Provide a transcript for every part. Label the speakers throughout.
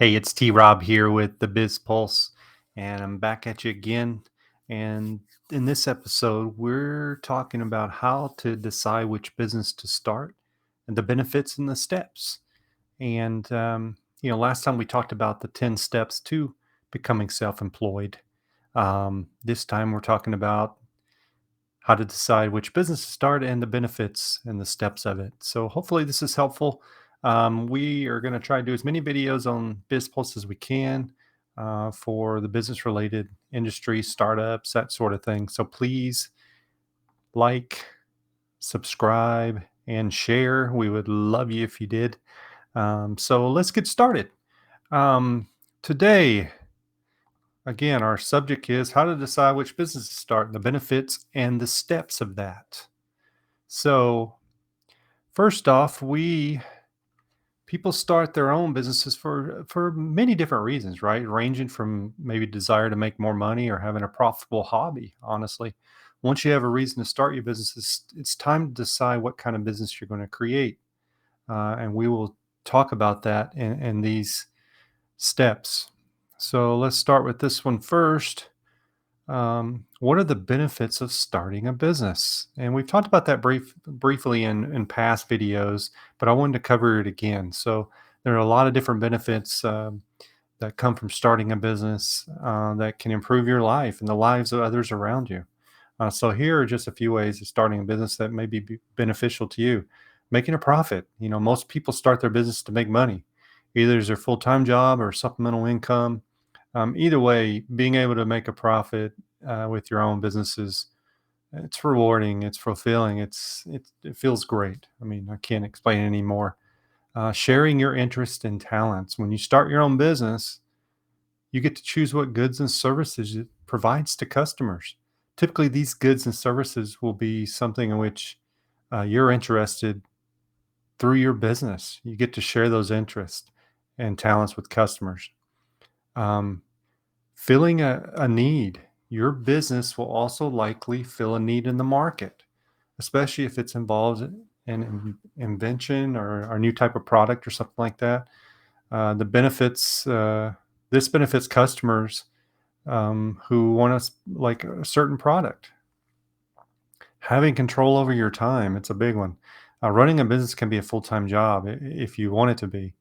Speaker 1: Hey, it's T Rob here with the Biz Pulse, and I'm back at you again. And in this episode, we're talking about how to decide which business to start and the benefits and the steps. And last time we talked about the 10 steps to becoming self employed. This time we're talking about how to decide which business to start and the benefits and the steps of it. So hopefully this is helpful. We are going to try to do as many videos on BizPulse as we can for the business related industry, startups, that sort of thing. So please like, subscribe, and share. We would love you if you did. So let's get started. Today, again, our subject is how to decide which business to start and the benefits and the steps of that. So, first off, we people start their own businesses for many different reasons, right? Ranging from maybe desire to make more money or having a profitable hobby, honestly. Once you have a reason to start your business, it's time to decide what kind of business you're going to create. And we will talk about that in these steps. So let's start with this one first. What are the benefits of starting a business? And we've talked about that briefly in past videos, but I wanted to cover it again. So there are a lot of different benefits that come from starting a business that can improve your life and the lives of others around you. So here are just a few ways of starting a business that may be beneficial to you. Making a profit. Most people start their business to make money, either as their full-time job or supplemental income. Either way, being able to make a profit with your own businesses, it's rewarding, it's fulfilling, it feels great. I mean, I can't explain it anymore. Sharing your interests and talents. When you start your own business, you get to choose what goods and services it provides to customers. Typically, these goods and services will be something in which you're interested through your business. You get to share those interests and talents with customers. Um, Filling a need. Your business will also likely fill a need in the market, especially if it's involved in invention or a new type of product or something like that. The benefits, this benefits customers who want us like a certain product. Having control over your time, it's a big one. Running a business can be a full-time job if you want it to be.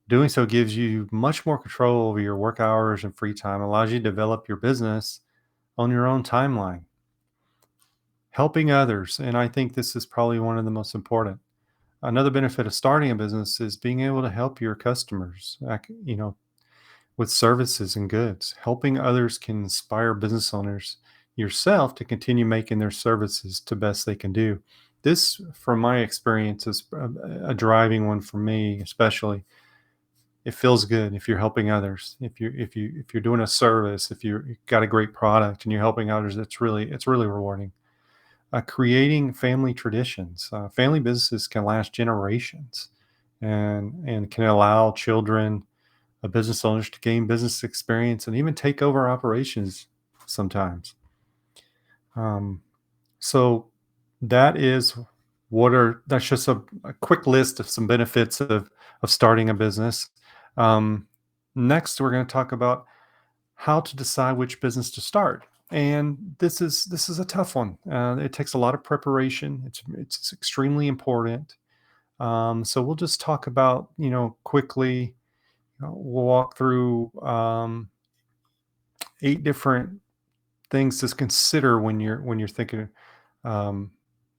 Speaker 1: Doing so gives you much more control over your work hours and free time, allows you to develop your business on your own timeline. Helping others, and I think this is probably one of the most important. Another benefit of starting a business is being able to help your customers, with services and goods. Helping others can inspire business owners yourself to continue making their services to best they can do. This, from my experience, is a driving one for me, especially. It feels good if you're helping others. If you're doing a service, if you've got a great product and you're helping others, it's really rewarding. Creating family traditions. Family businesses can last generations, and can allow children of business owners to gain business experience and even take over operations sometimes. Um, so that is that's just a quick list of some benefits of starting a business. Um, Next, we're going to talk about how to decide which business to start. And this is a tough one. It takes a lot of preparation. It's extremely important. So we'll just talk about quickly. We'll walk through 8 different things to consider when you're thinking um,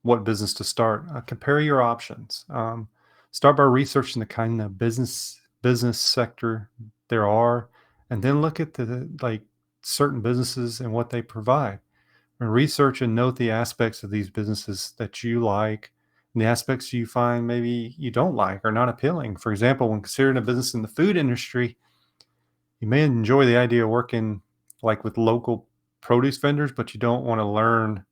Speaker 1: what business to start. Compare your options. Start by researching the kind of business sector there are, and then look at the like certain businesses and what they provide. And research and note the aspects of these businesses that you like and the aspects you find maybe you don't like or not appealing. For example, when considering a business in the food industry, you may enjoy the idea of working like with local produce vendors, but you don't want to learn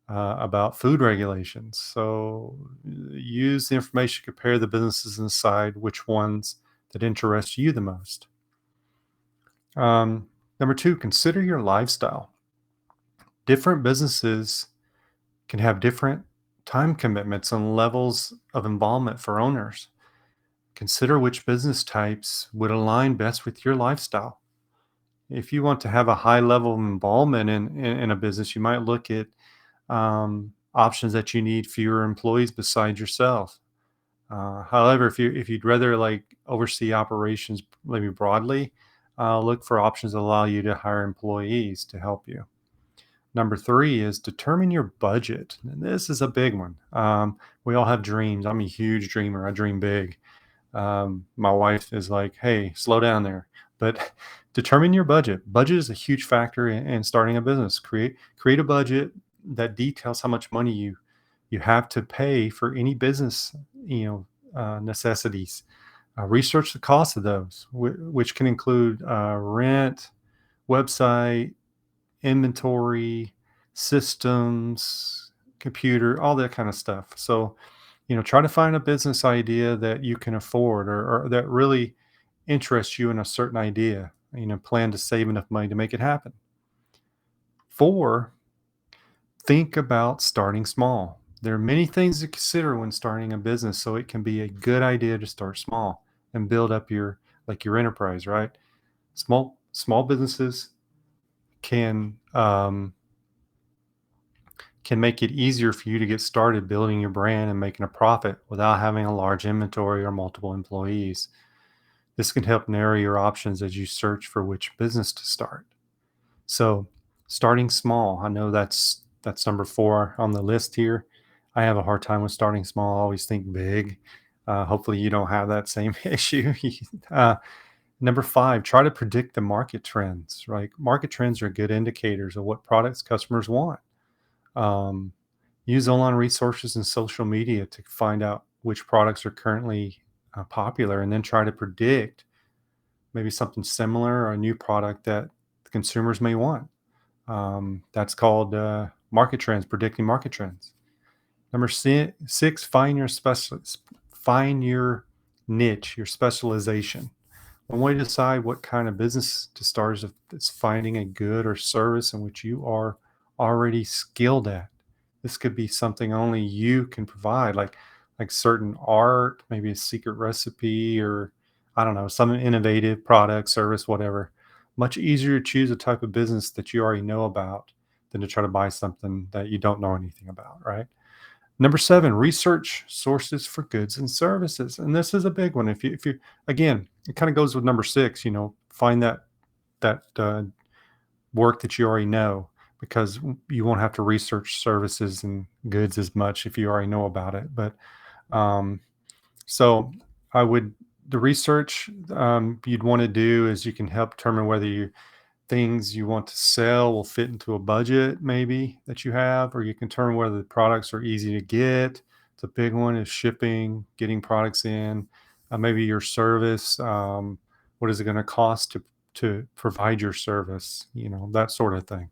Speaker 1: about food regulations. So use the information, compare the businesses, and decide which ones that interest you the most. Number 2, consider your lifestyle. Different businesses can have different time commitments and levels of involvement for owners. Consider which business types would align best with your lifestyle. If you want to have a high level of involvement in a business, you might look at options that you need fewer employees besides yourself. However, if you'd rather like oversee operations maybe broadly, look for options that allow you to hire employees to help you. Number three is determine your budget. And this is a big one. We all have dreams. I'm a huge dreamer. I dream big. My wife is like, "Hey, slow down there." But determine your budget. Budget is a huge factor in starting a business. Create a budget that details how much money you have to pay for any business, necessities. Research the cost of those, which can include rent, website, inventory, systems, computer, all that kind of stuff. So, try to find a business idea that you can afford, or that really interests you in a certain idea. Plan to save enough money to make it happen. Four, think about starting small. There are many things to consider when starting a business, so it can be a good idea to start small and build up your enterprise, right? Small businesses can can make it easier for you to get started building your brand and making a profit without having a large inventory or multiple employees. This can help narrow your options as you search for which business to start. So, starting small, I know that's number four on the list here. I have a hard time with starting small. I always think big. Hopefully, you don't have that same issue. uh, Number five, try to predict the market trends. Right, market trends are good indicators of what products customers want. Um, Use online resources and social media to find out which products are currently popular, and then try to predict maybe something similar or a new product that the consumers may want. That's called market trends, predicting market trends. Number six, find your niche, your specialization. One way to decide what kind of business to start is finding a good or service in which you are already skilled at. This could be something only you can provide, like certain art, maybe a secret recipe, or I don't know, some innovative product, service, whatever. Much easier to choose a type of business that you already know about than to try to buy something that you don't know anything about, right? Number seven, research sources for goods and services. And this is a big one. If you again, it kind of goes with number six, find that work that you already know, because you won't have to research services and goods as much if you already know about it. But um, so I would the research you'd want to do is you can help determine whether things you want to sell will fit into a budget maybe that you have, or you can determine whether the products are easy to get. The big one is shipping, getting products in, maybe your service. What is it going to cost to provide your service? That sort of thing.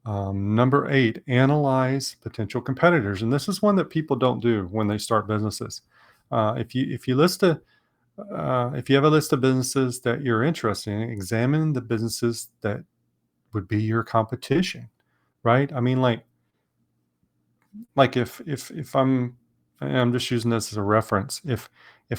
Speaker 1: Number eight, analyze potential competitors, and this is one that people don't do when they start businesses. If you have a list of businesses that you're interested in, examine the businesses that would be your competition, right? I mean, like if and I'm just using this as a reference. If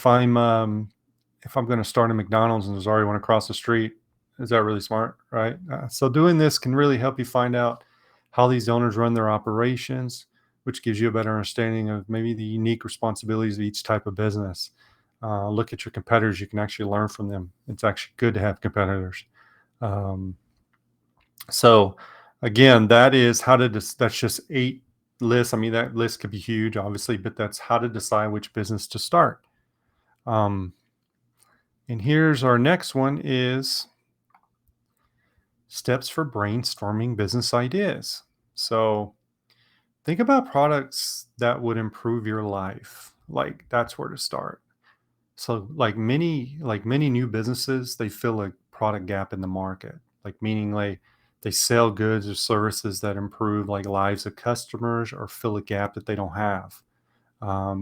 Speaker 1: I'm going to start a McDonald's and there's already one across the street, is that really smart, right? So doing this can really help you find out how these owners run their operations, which gives you a better understanding of maybe the unique responsibilities of each type of business. Look at your competitors; you can actually learn from them. It's actually good to have competitors. Um, so again, that's just eight lists. I mean, that list could be huge, obviously, but that's how to decide which business to start. Um, and here's our next one is steps for brainstorming business ideas. So think about products that would improve your life. Like that's where to start. So like many new businesses, they fill a product gap in the market. Like meaning they sell goods or services that improve like lives of customers or fill a gap that they don't have.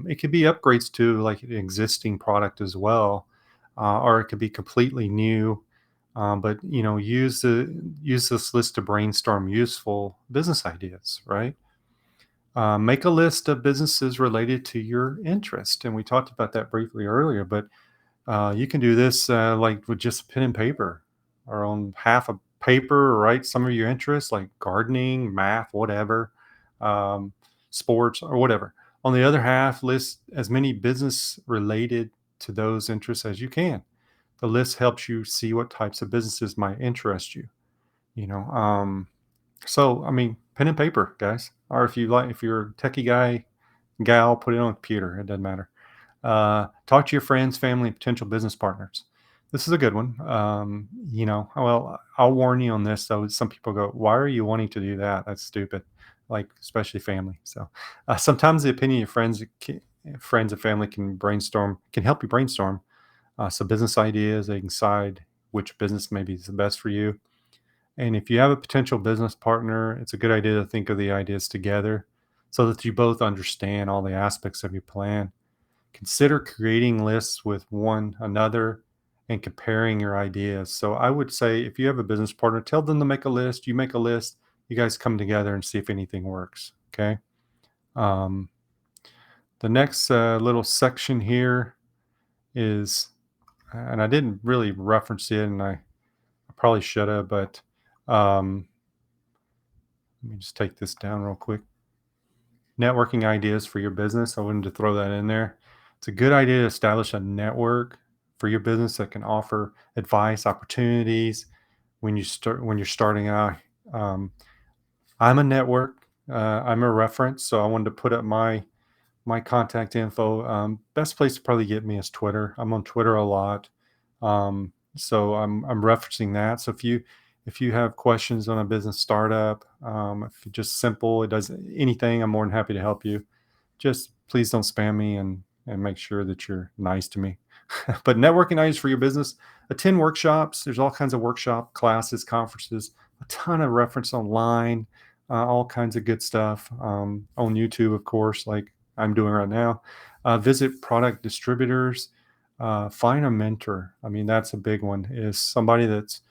Speaker 1: It could be upgrades to like an existing product as well, or it could be completely new. But use this list to brainstorm useful business ideas, right? Make a list of businesses related to your interest, and we talked about that briefly earlier. But You can do this like with just pen and paper, or on half a paper, write some of your interests like gardening, math, whatever, um, sports, or whatever. On the other half, list as many business related to those interests as you can. The list helps you see what types of businesses might interest you. You know, so I mean, pen and paper, guys. Or if you like, if you're a techie guy, gal, put it on a computer. It doesn't matter. Talk to your friends, family, and potential business partners. This is a good one. Well, I'll warn you on this though. Some people go, "Why are you wanting to do that? That's stupid." Like, especially family. So, sometimes the opinion of friends and family can help you brainstorm some business ideas. They can decide which business maybe is the best for you. And if you have a potential business partner, it's a good idea to think of the ideas together so that you both understand all the aspects of your plan. Consider creating lists with one another and comparing your ideas. So I would say if you have a business partner, tell them to make a list, you make a list, you guys come together and see if anything works. Okay. Um, the next little section here is, and I didn't really reference it, and I probably should have, but um, let me just take this down real quick. Networking ideas for your business. I wanted to throw that in there. It's a good idea to establish a network for your business that can offer advice, opportunities when you're starting out. Um, I'm a network. I'm a reference, so I wanted to put up my contact info. Best place to probably get me is Twitter. I'm on Twitter a lot, so I'm referencing that. So if you have questions on a business startup, if it's just simple, it does anything, I'm more than happy to help you. Just please don't spam me, and make sure that you're nice to me. But networking ideas for your business: attend workshops. There's all kinds of workshop classes, conferences, a ton of reference online, all kinds of good stuff on YouTube, of course, like I'm doing right now. Visit product distributors. Find a mentor. I mean, that's a big one. Is somebody that's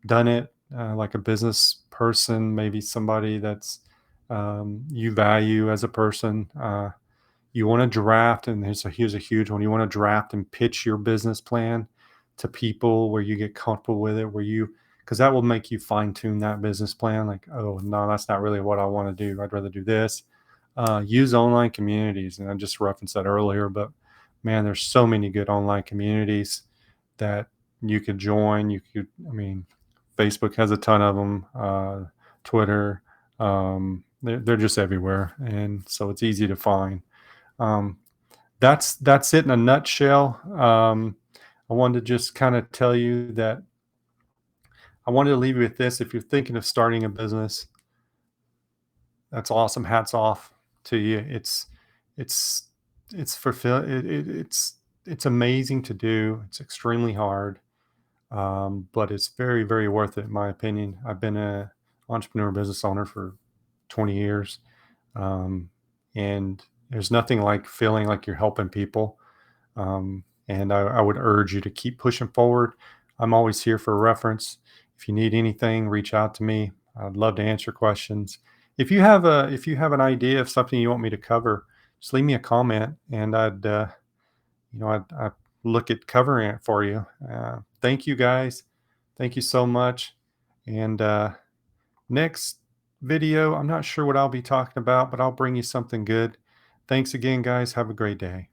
Speaker 1: done it, like a business person, maybe somebody that's you value as a person. You want to draft, and here's a huge one. You want to draft and pitch your business plan to people where you get comfortable with it, because that will make you fine tune that business plan. Like, oh, no, that's not really what I want to do. I'd rather do this. Use online communities. And I just referenced that earlier, but man, there's so many good online communities that you could join. I mean, Facebook has a ton of them, Twitter, they're just everywhere. And so it's easy to find. Um, that's it in a nutshell. I wanted to just kind of tell you that I wanted to leave you with this. If you're thinking of starting a business, that's awesome. Hats off to you. It's it's fulfill it's amazing to do. It's extremely hard, but it's very, very worth it in my opinion. I've been a entrepreneur business owner for 20 years, um, and there's nothing like feeling like you're helping people. And I would urge you to keep pushing forward. I'm always here for reference. If you need anything, reach out to me. I'd love to answer questions. If you have an idea of something you want me to cover, just leave me a comment, and I'd look at covering it for you. Thank you guys. Thank you so much. And next video, I'm not sure what I'll be talking about, but I'll bring you something good. Thanks again, guys. Have a great day.